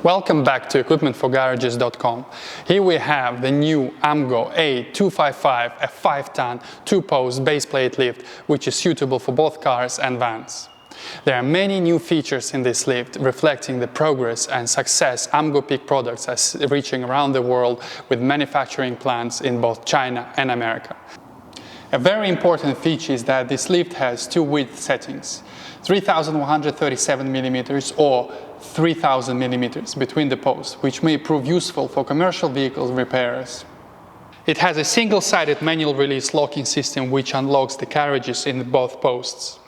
Welcome back to equipmentforgarages.com. Here we have the new AMGO A255, a 5-ton, 2-post baseplate lift, which is suitable for both cars and vans. There are many new features in this lift, reflecting the progress and success AMGO Peak products are reaching around the world with manufacturing plants in both China and America. A very important feature is that this lift has two width settings, 3,137 mm or 3,000 mm between the posts, which may prove useful for commercial vehicle repairers. It has a single-sided manual release locking system which unlocks the carriages in both posts.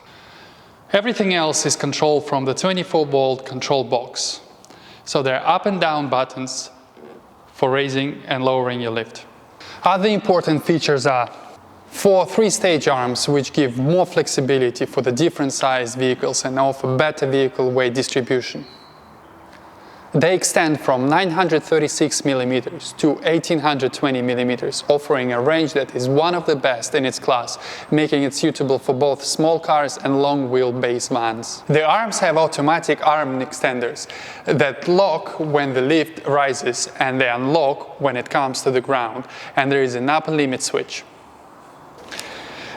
Everything else is controlled from the 24-volt control box. So there are up and down buttons for raising and lowering your lift. Other important features are 4 3-stage arms which give more flexibility for the different size vehicles and offer better vehicle weight distribution. They extend from 936 mm to 1820 mm, offering a range that is one of the best in its class, making it suitable for both small cars and long-wheelbase vans. The arms have automatic arm extenders that lock when the lift rises and they unlock when it comes to the ground, and there is an upper limit switch.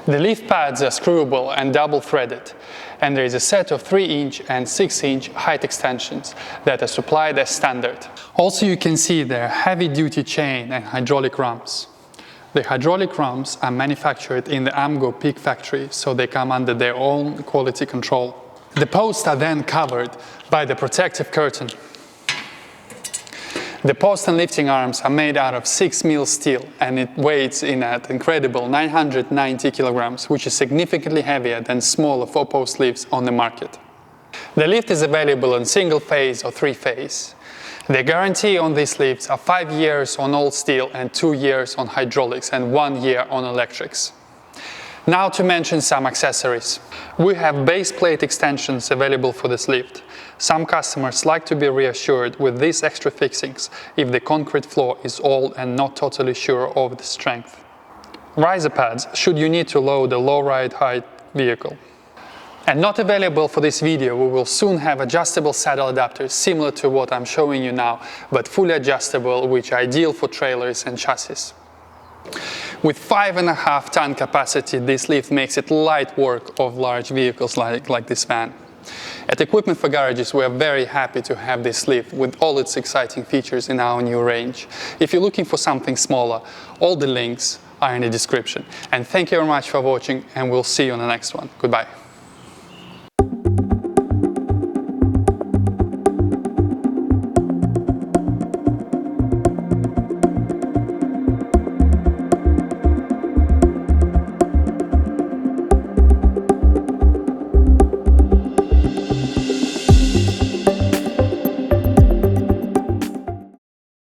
The lift pads are screwable and double-threaded, and there is a set of 3-inch and 6-inch height extensions that are supplied as standard. Also, you can see there are heavy-duty chain and hydraulic rumps. The hydraulic rumps are manufactured in the AMGO Peak factory, so they come under their own quality control. The posts are then covered by the protective curtain. The post and lifting arms are made out of 6mm steel, and it weighs in at incredible 990 kilograms, which is significantly heavier than smaller 4-post lifts on the market. The lift is available in single-phase or 3-phase. The guarantee on these lifts are 5 years on all steel and 2 years on hydraulics and 1 year on electrics. Now to mention some accessories. We have base plate extensions available for this lift. Some customers like to be reassured with these extra fixings if the concrete floor is old and not totally sure of the strength. Riser pads should you need to load a low ride height vehicle. And not available for this video, we will soon have adjustable saddle adapters similar to what I'm showing you now, but fully adjustable, which are ideal for trailers and chassis. With 5.5-ton capacity, this lift makes it light work of large vehicles like this van. At Equipment for Garages, we are very happy to have this lift with all its exciting features in our new range. If you're looking for something smaller, all the links are in the description. And thank you very much for watching, and we'll see you on the next one. Goodbye.